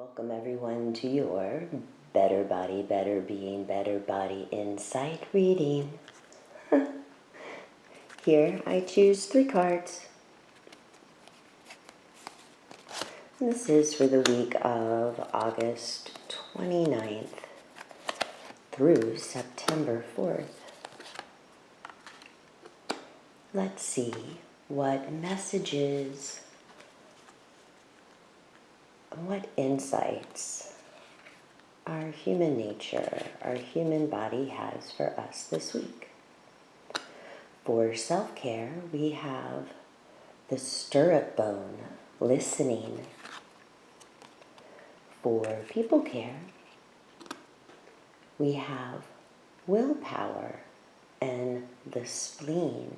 Welcome everyone to your Better Body, Better Being, Better Body Insight reading. Here I choose 3 cards. This is for the week of August 29th through September 4th. Let's see what messages, what insights our human nature, our human body has for us this week. For self-care, we have the stirrup bone, listening. For people care, we have willpower and the spleen,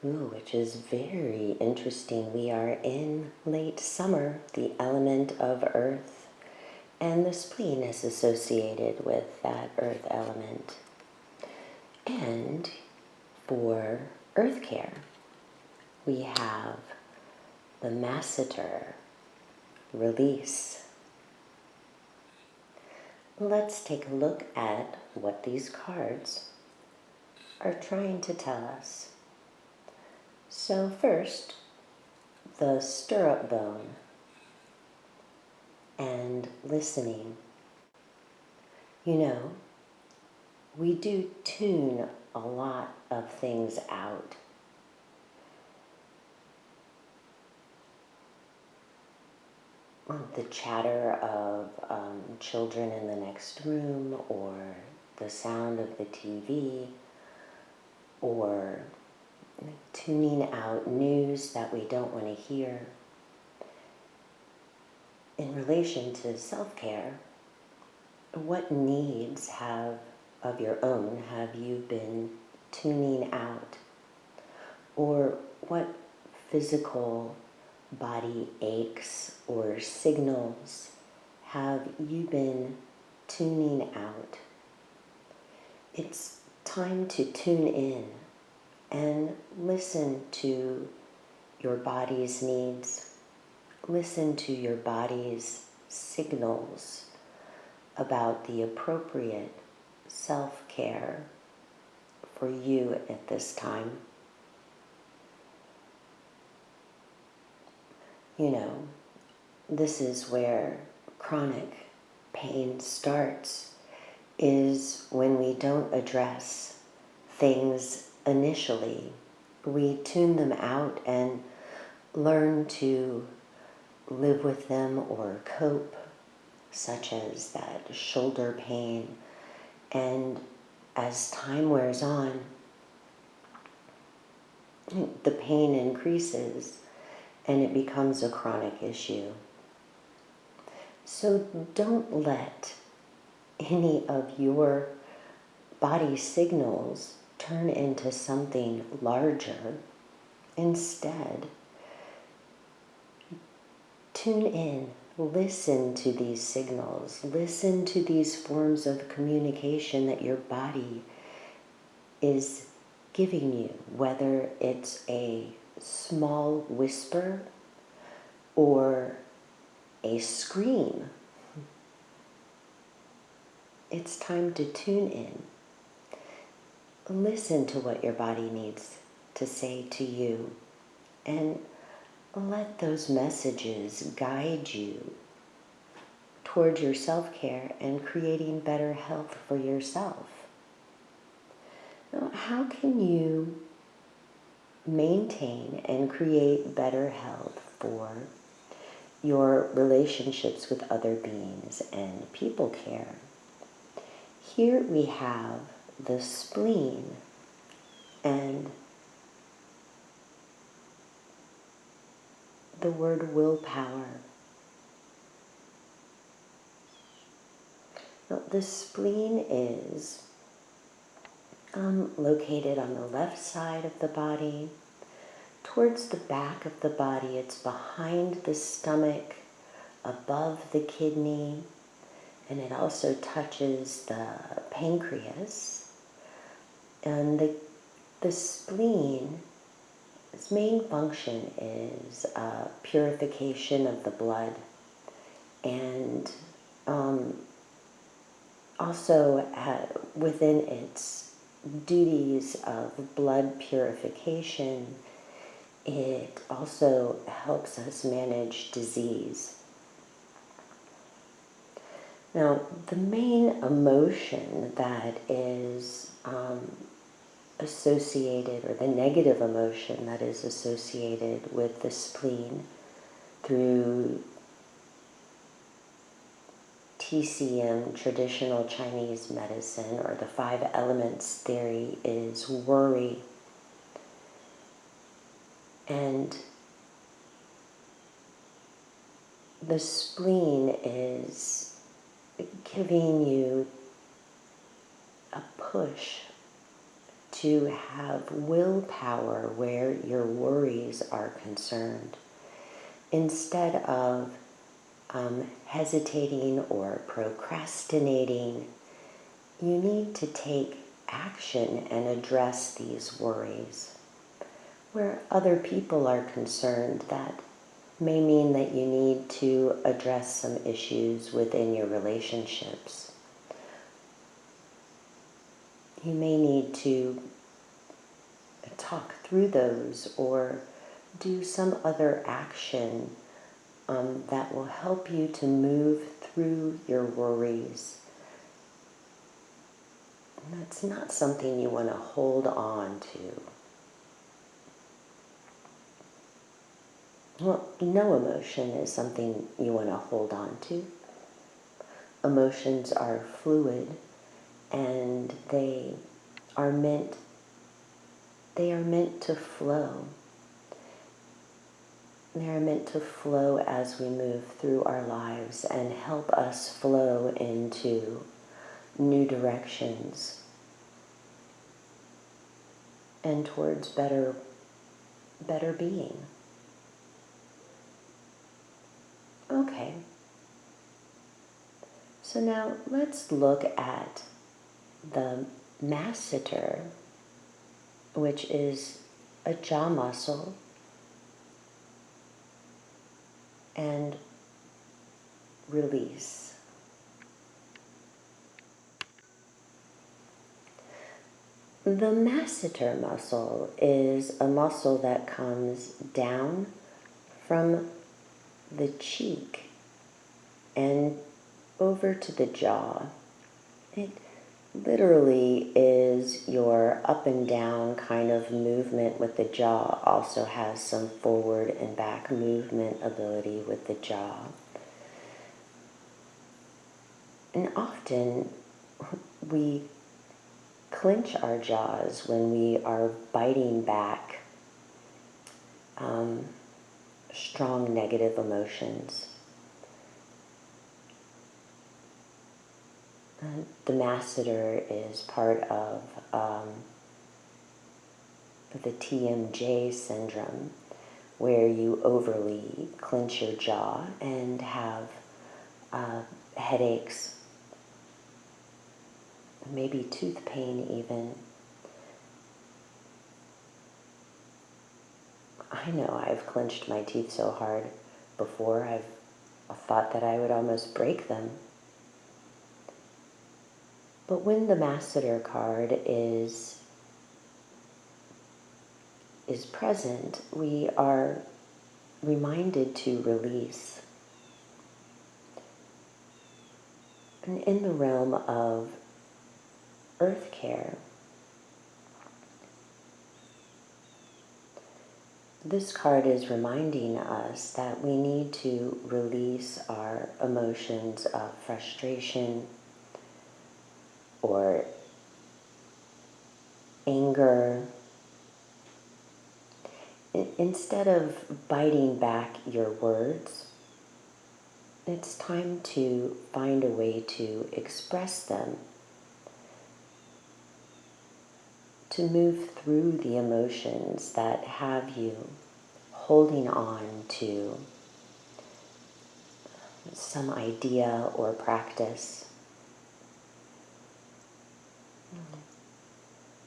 which is very interesting. We are in late summer, the element of earth, and the spleen is associated with that earth element. And for earth care, we have the Masseter, release. Let's take a look at what these cards are trying to tell us. So first, the stirrup bone and listening. You know, we do tune a lot of things out. The chatter of children in the next room, or the sound of the TV, or tuning out news that we don't want to hear. In relation to self-care, what needs of your own have you been tuning out? Or what physical body aches or signals have you been tuning out? It's time to tune in and listen to your body's needs. Listen to your body's signals about the appropriate self-care for you at this time. You know, this is where chronic pain starts, is when we don't address things initially. We tune them out and learn to live with them or cope, such as that shoulder pain. And as time wears on, the pain increases and it becomes a chronic issue. So don't let any of your body signals turn into something larger. Instead, tune in, listen to these signals, listen to these forms of communication that your body is giving you, whether it's a small whisper or a scream. It's time to tune in. Listen to what your body needs to say to you, and let those messages guide you toward your self-care and creating better health for yourself. Now, how can you maintain and create better health for your relationships with other beings and people care? Here we have the spleen and the word willpower. Now, the spleen is located on the left side of the body, towards the back of the body. It's behind the stomach, above the kidney, and it also touches the pancreas. And the spleen, its main function is purification of the blood and also, within its duties of blood purification, it also helps us manage disease. Now, the main emotion that is associated, or the negative emotion that is associated with the spleen through TCM, traditional Chinese medicine, or the 5 elements theory, is worry. And the spleen is giving you a push to have willpower where your worries are concerned. Instead of hesitating or procrastinating, you need to take action and address these worries. Where other people are concerned, that may mean that you need to address some issues within your relationships. You may need to talk through those or do some other action that will help you to move through your worries. And that's not something you want to hold on to. Well, no emotion is something you want to hold on to. Emotions are fluid, and they are meant to flow. They are meant to flow as we move through our lives and help us flow into new directions and towards better being. Okay. So now let's look at the masseter, which is a jaw muscle, and release. The masseter muscle is a muscle that comes down from the cheek and over to the jaw. It literally is your up and down kind of movement with the jaw. Also has some forward and back movement ability with the jaw. And often we clench our jaws when we are biting back strong negative emotions. The masseter is part of the TMJ syndrome, where you overly clench your jaw and have headaches, maybe tooth pain even. I know I've clenched my teeth so hard before, I've thought that I would almost break them. But when the masseter card is present, we are reminded to release. And in the realm of earth care, this card is reminding us that we need to release our emotions of frustration or anger. Instead of biting back your words, it's time to find a way to express them, to move through the emotions that have you holding on to some idea or practice,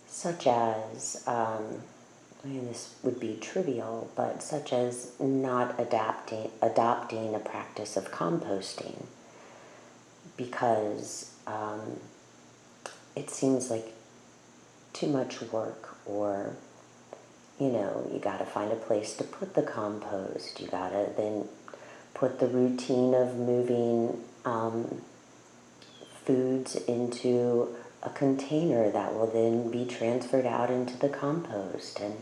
such as, this would be trivial, but such as not adopting a practice of composting, because it seems like too much work, or you got to find a place to put the compost. You got to then put the routine of moving foods into a container that will then be transferred out into the compost. And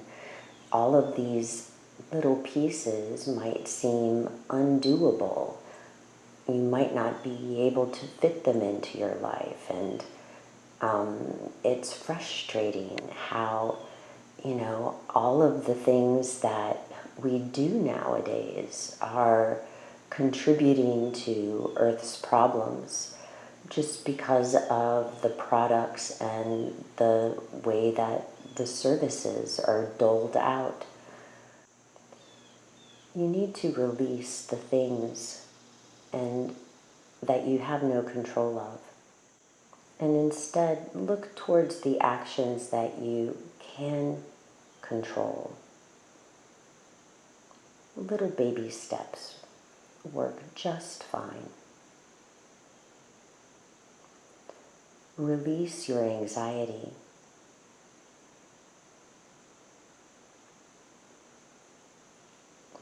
all of these little pieces might seem undoable. You might not be able to fit them into your life. And it's frustrating how, all of the things that we do nowadays are contributing to Earth's problems just because of the products and the way that the services are doled out. You need to release the things and that you have no control of, and instead look towards the actions that you can control. Little baby steps work just fine. Release your anxiety.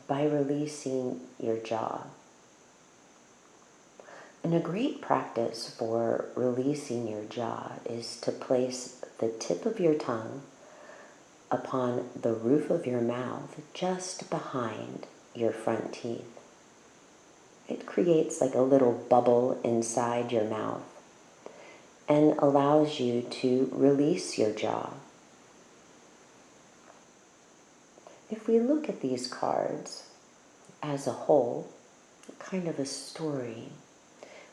By releasing your jaw. And a great practice for releasing your jaw is to place the tip of your tongue upon the roof of your mouth, just behind your front teeth. It creates like a little bubble inside your mouth and allows you to release your jaw. If we look at these cards as a whole, kind of a story,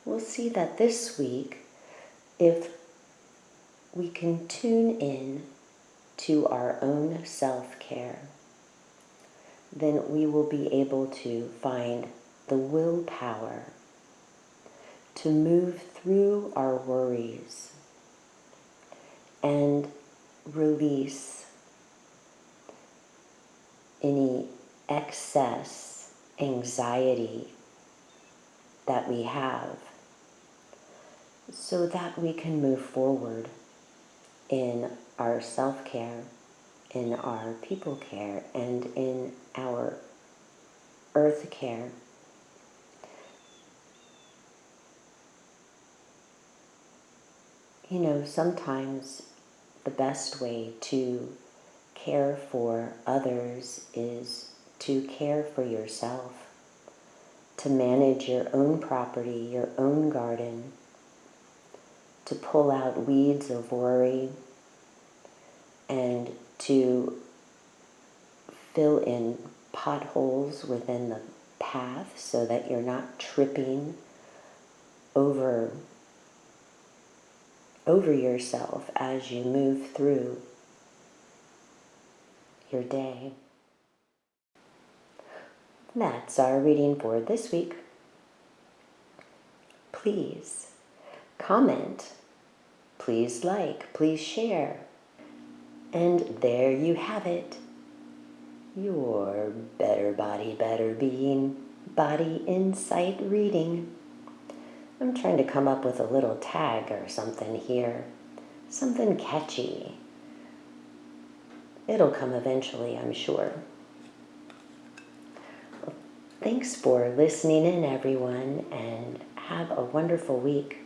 we'll see that this week, if we can tune in to our own self-care, then we will be able to find the willpower to move through our worries and release any excess anxiety that we have, so that we can move forward in our self-care, in our people care, and in our earth care. Sometimes the best way to care for others is to care for yourself, to manage your own property, your own garden, to pull out weeds of worry, and to fill in potholes within the path so that you're not tripping over yourself as you move through your day. That's our reading for this week. Please comment, please like, please share. And there you have it. Your Better Body, Better Being Body Insight reading. I'm trying to come up with a little tag or something here. Something catchy. It'll come eventually, I'm sure. Well, thanks for listening in, everyone, and have a wonderful week.